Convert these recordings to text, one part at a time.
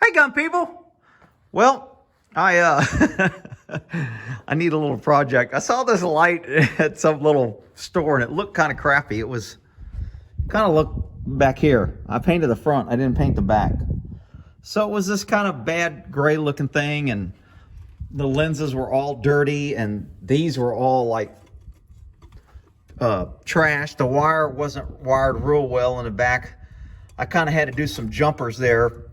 Hey, gun people. Well, I I need a little project. I saw this light at some little store and it looked kind of crappy. It was kind of look back here. I painted the front. I didn't paint the back. So it was this kind of bad gray looking thing, and the lenses were all dirty, and these were all like trash. The wire wasn't wired real well in the back. I kind of had to do some jumpers there.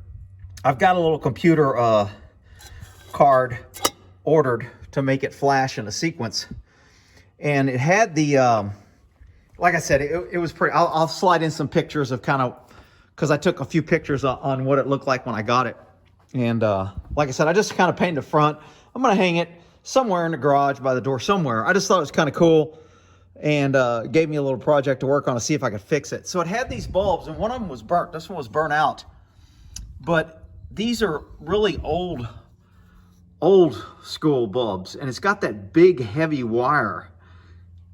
I've got a little computer card ordered to make it flash in a sequence, and it had the like I said, it was pretty. I'll slide in some pictures of kind of, because I took a few pictures on what it looked like when I got it. And like I said, I just kind of painted the front. I'm going to hang it somewhere in the garage by the door somewhere. I just thought it was kind of cool, and gave me a little project to work on to see if I could fix it. So it had these bulbs, and one of them was burnt. This one was burnt out. But these are really old school bulbs, and it's got that big heavy wire.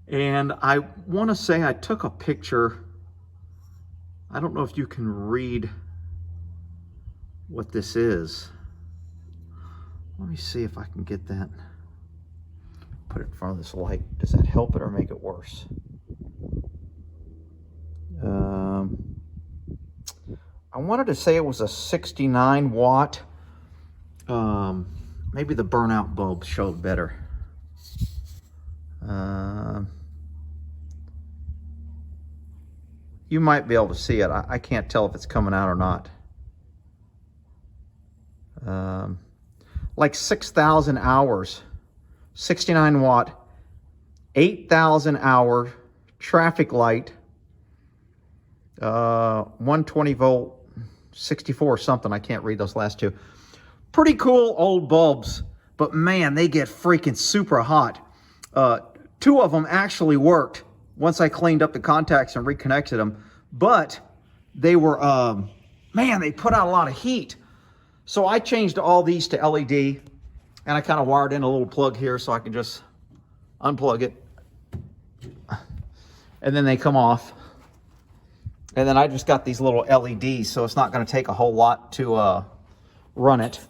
And I want to say I took a picture. I don't know if you can read what this is. Let me see if I can get that. Put it in front of this light. Does that help it or make it worse? I wanted to say it was a 69 watt. Maybe the burnout bulb showed better. You might be able to see it. I can't tell if it's coming out or not. Like 6,000 hours, 69 watt, 8,000 hour traffic light, 120 volt, 64 something. I can't read those last two. Pretty cool old bulbs, but man, they get freaking super hot. Two of them actually worked once I cleaned up the contacts and reconnected them, but they were, man, they put out a lot of heat. So I changed all these to LED, and I kind of wired in a little plug here so I can just unplug it. And then they come off. And then I just got these little LEDs, so it's not going to take a whole lot to run it.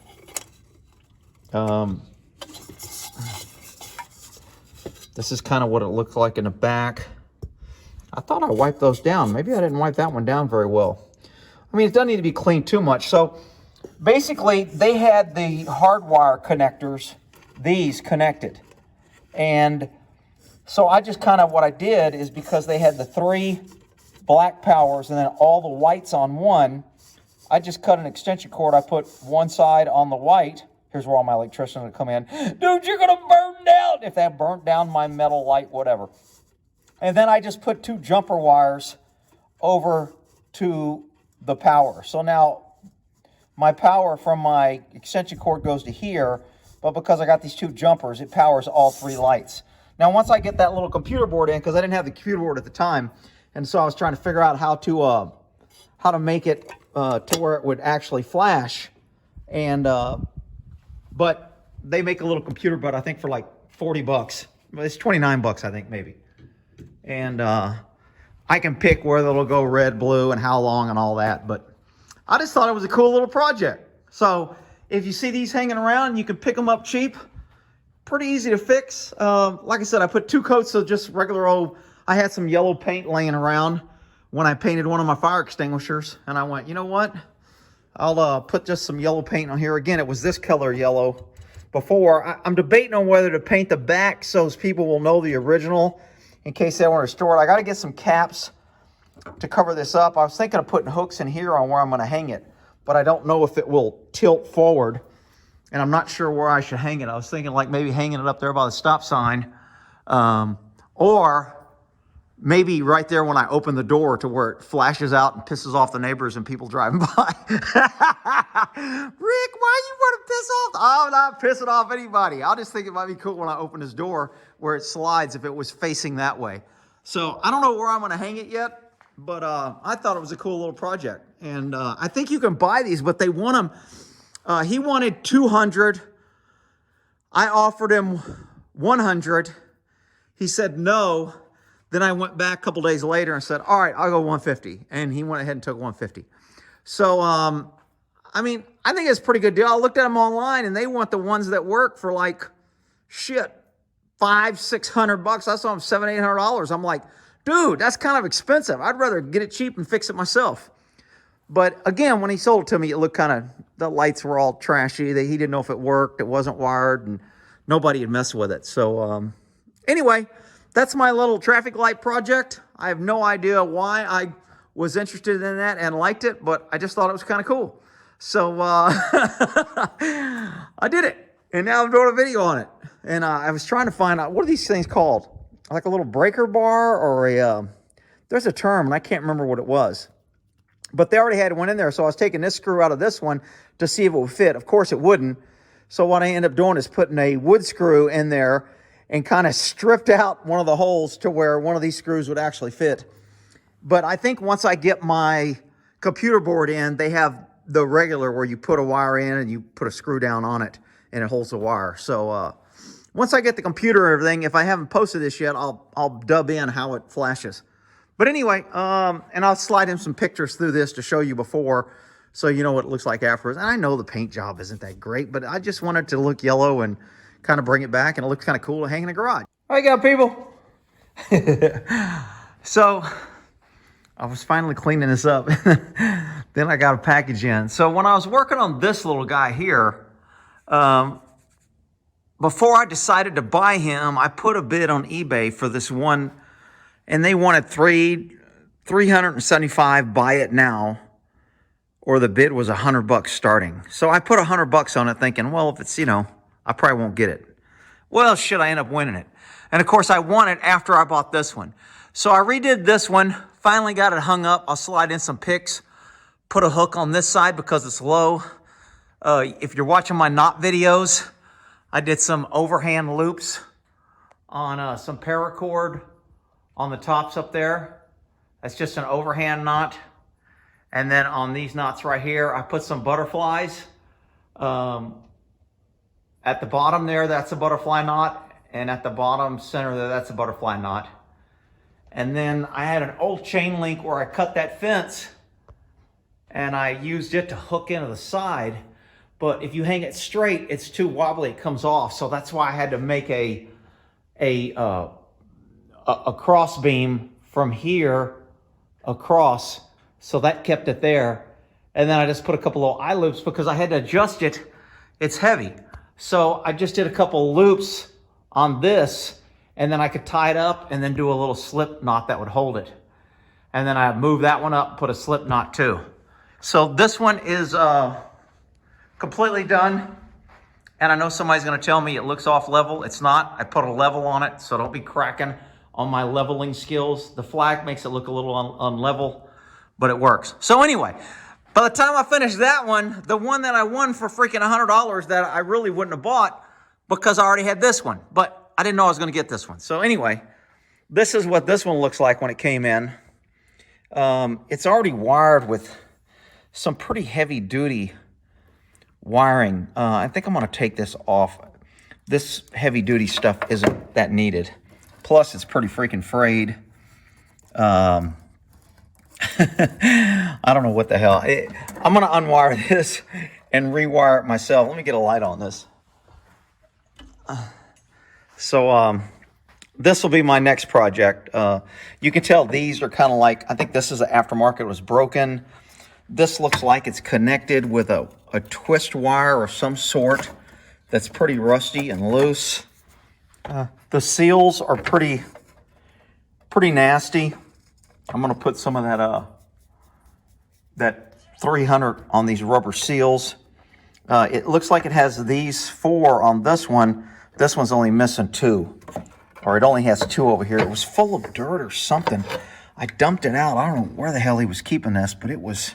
This is kind of what it looks like in the back. I thought I wiped those down. Maybe I didn't wipe that one down very well. I mean, it doesn't need to be cleaned too much. So basically, they had the hardwire connectors, these connected. And so I just kind of, what I did is, because they had the 3 black powers and then all the whites on one, I just cut an extension cord. I put one side on the white. Here's where all my electricians are going to come in. Dude, you're going to burn down. If that burnt down my metal light, whatever. And then I just put 2 jumper wires over to the power. So now my power from my extension cord goes to here, but because I got these 2 jumpers, it powers all 3 lights. Now, once I get that little computer board in, because I didn't have the computer board at the time, and so I was trying to figure out how to make it to where it would actually flash. And but they make a little computer board, I think, for like 40 bucks. It's 29 bucks, I think, maybe. And I can pick whether it'll go red, blue, and how long and all that. But I just thought it was a cool little project. So if you see these hanging around, you can pick them up cheap. Pretty easy to fix. Like I said, I put 2 coats of just regular old, I had some yellow paint laying around when I painted one of my fire extinguishers. And I went, you know what? I'll put just some yellow paint on here. Again, it was this color yellow before. I'm debating on whether to paint the back so people will know the original in case they want to restore it. I got to get some caps to cover this up. I was thinking of putting hooks in here on where I'm going to hang it, but I don't know if it will tilt forward, and I'm not sure where I should hang it. I was thinking like maybe hanging it up there by the stop sign, or maybe right there when I open the door to where it flashes out and pisses off the neighbors and people driving by. Rick, why you want to piss off? I'm not pissing off anybody. I just think it might be cool when I open this door where it slides if it was facing that way. So I don't know where I'm going to hang it yet, but I thought it was a cool little project. And I think you can buy these, but they want them. He wanted 200. I offered him 100. He said no. Then I went back a couple days later and said, all right, I'll go 150. And he went ahead and took 150. So, I mean, I think it's a pretty good deal. I looked at them online, and they want the ones that work for like, shit, $500-600. I saw them $700-800. I'm like, dude, that's kind of expensive. I'd rather get it cheap and fix it myself. But again, when he sold it to me, it looked kind of, the lights were all trashy. He didn't know if it worked. It wasn't wired, and nobody had messed with it. So anyway, that's my little traffic light project. I have no idea why I was interested in that and liked it, but I just thought it was kind of cool. So I did it, and now I'm doing a video on it. And I was trying to find out, what are these things called? Like a little breaker bar, or there's a term, and I can't remember what it was. But they already had one in there, so I was taking this screw out of this one to see if it would fit. Of course, it wouldn't. So what I ended up doing is putting a wood screw in there and kind of stripped out one of the holes to where one of these screws would actually fit. But I think once I get my computer board in, they have the regular where you put a wire in and you put a screw down on it and it holds the wire. So once I get the computer and everything, if I haven't posted this yet, I'll dub in how it flashes. But anyway, and I'll slide in some pictures through this to show you before, so you know what it looks like afterwards. And I know the paint job isn't that great, but I just wanted to look yellow and kind of bring it back, and it looks kind of cool to hang in the garage. All right, go, people. So I was finally cleaning this up. Then I got a package in. So when I was working on this little guy here, before I decided to buy him, I put a bid on eBay for this one, and they wanted $375, buy it now, or the bid was $100 starting. So I put $100 on it thinking, well, if it's, I probably won't get it. Well, shit, I end up winning it. And of course I won it after I bought this one. So I redid this one, finally got it hung up. I'll slide in some pics, put a hook on this side because it's low. If you're watching my knot videos, I did some overhand loops on some paracord on the tops up there. That's just an overhand knot. And then on these knots right here, I put some butterflies. At the bottom there, that's a butterfly knot. And at the bottom center there, that's a butterfly knot. And then I had an old chain link where I cut that fence and I used it to hook into the side. But if you hang it straight, it's too wobbly, it comes off. So that's why I had to make a cross beam from here across, so that kept it there. And then I just put a couple of eye loops because I had to adjust it. It's heavy. So I just did a couple loops on this, and then I could tie it up and then do a little slip knot that would hold it. And then I moved that one up, put a slip knot too. So this one is completely done. And I know somebody's gonna tell me it looks off level. It's not. I put a level on it, so don't be cracking on my leveling skills. The flag makes it look a little unlevel, but it works. So anyway, by the time I finished that one, the one that I won for freaking $100 that I really wouldn't have bought because I already had this one, but I didn't know I was gonna get this one. So anyway, this is what this one looks like when it came in. It's already wired with some pretty heavy duty wiring. I think I'm gonna take this off. This heavy duty stuff isn't that needed. Plus it's pretty freaking frayed. I don't know what the hell. I'm gonna unwire this and rewire it myself. Let me get a light on this. So this will be my next project. You can tell these are kind of like, I think this is an aftermarket, it was broken. This looks like it's connected with a twist wire of some sort that's pretty rusty and loose. The seals are pretty nasty. I'm gonna put some of that 300 on these rubber seals. It looks like it has these 4 on this one. This one's only missing 2, or it only has 2 over here. It was full of dirt or something. I dumped it out. I don't know where the hell he was keeping this, but it was,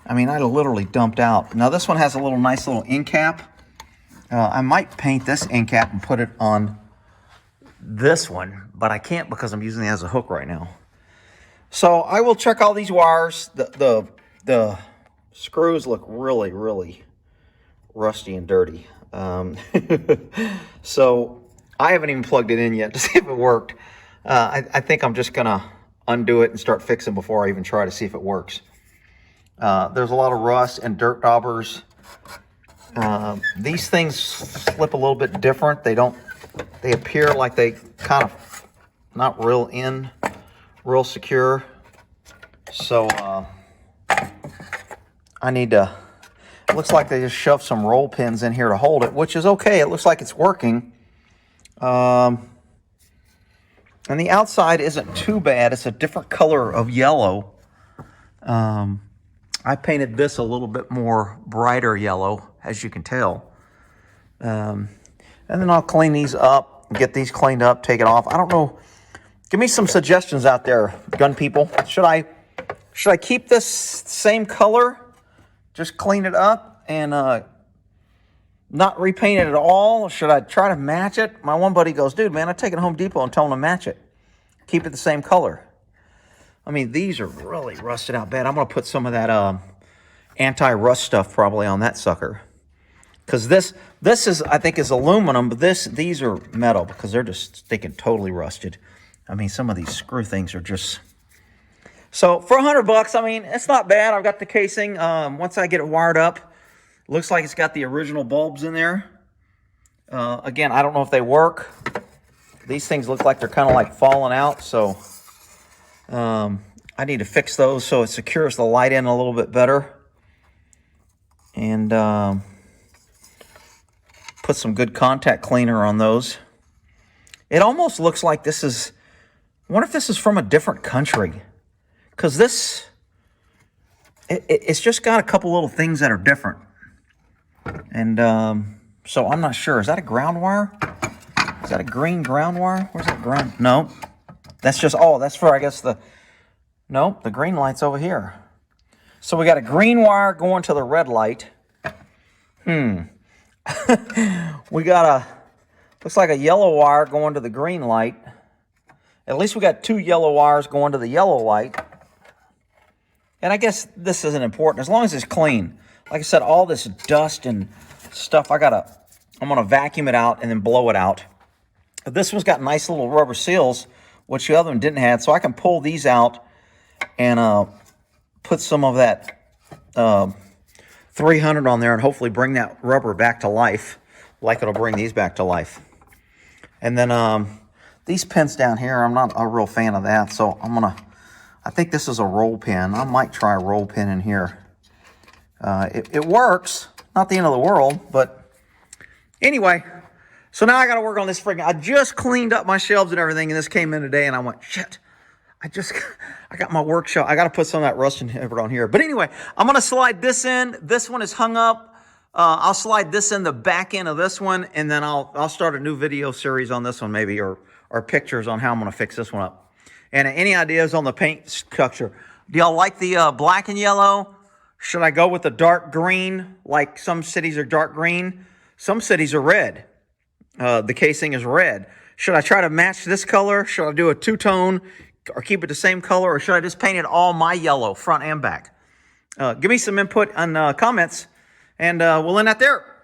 I mean, I literally dumped out. Now this one has a nice little end cap. I might paint this end cap and put it on this one, but I can't because I'm using it as a hook right now. So I will check all these wires. The screws look really, really rusty and dirty. So I haven't even plugged it in yet to see if it worked. I think I'm just gonna undo it and start fixing before I even try to see if it works. There's a lot of rust and dirt daubers These things slip a little bit different. They appear like they kind of not real secure. So I need to, it looks like they just shoved some roll pins in here to hold it, which is okay. It looks like it's working. And the outside isn't too bad. It's a different color of yellow. I painted this a little bit more brighter yellow, as you can tell. And then I'll clean these up, get these cleaned up, take it off. I don't know. Give me some suggestions out there, gun people. Should I keep this same color, just clean it up, and not repaint it at all? Or should I try to match it? My one buddy goes, dude, man, I take it to Home Depot and tell them to match it. Keep it the same color. I mean, these are really rusted out bad. I'm going to put some of that anti-rust stuff probably on that sucker. Because this is, I think, is aluminum, but these are metal because they're just stinking totally rusted. I mean, some of these screw things are just... So, for $100, I mean, it's not bad. I've got the casing. Once I get it wired up, looks like it's got the original bulbs in there. Again, I don't know if they work. These things look like they're kind of like falling out, so... I need to fix those so it secures the light in a little bit better. And put some good contact cleaner on those. It almost looks like this is... I wonder if this is from a different country. Because this... It's just got a couple little things that are different. And so I'm not sure. Is that a ground wire? Is that a green ground wire? Where's that ground? No. That's just, oh, that's for, I guess, the green light's over here. So we got a green wire going to the red light. We got looks like a yellow wire going to the green light. At least we got 2 yellow wires going to the yellow light. And I guess this isn't important, as long as it's clean. Like I said, all this dust and stuff, I'm going to vacuum it out and then blow it out. This one's got nice little rubber seals, which the other one didn't have, so I can pull these out and put some of that 300 on there and hopefully bring that rubber back to life, like it'll bring these back to life. And then these pins down here, I'm not a real fan of that, so I think this is a roll pin. I might try a roll pin in here. It works, not the end of the world, but anyway. So now I got to work on this friggin'. I just cleaned up my shelves and everything, and this came in today, and I went, shit. I got my workshop. I got to put some of that rust inhibitor on here. But anyway, I'm going to slide this in. This one is hung up. I'll slide this in the back end of this one, and then I'll start a new video series on this one maybe, or pictures on how I'm going to fix this one up. And any ideas on the paint structure? Do y'all like the black and yellow? Should I go with the dark green, like some cities are dark green? Some cities are red. The casing is red. Should I try to match this color? Should I do a two-tone or keep it the same color? Or should I just paint it all my yellow, front and back? Give me some input on comments, and we'll end that there.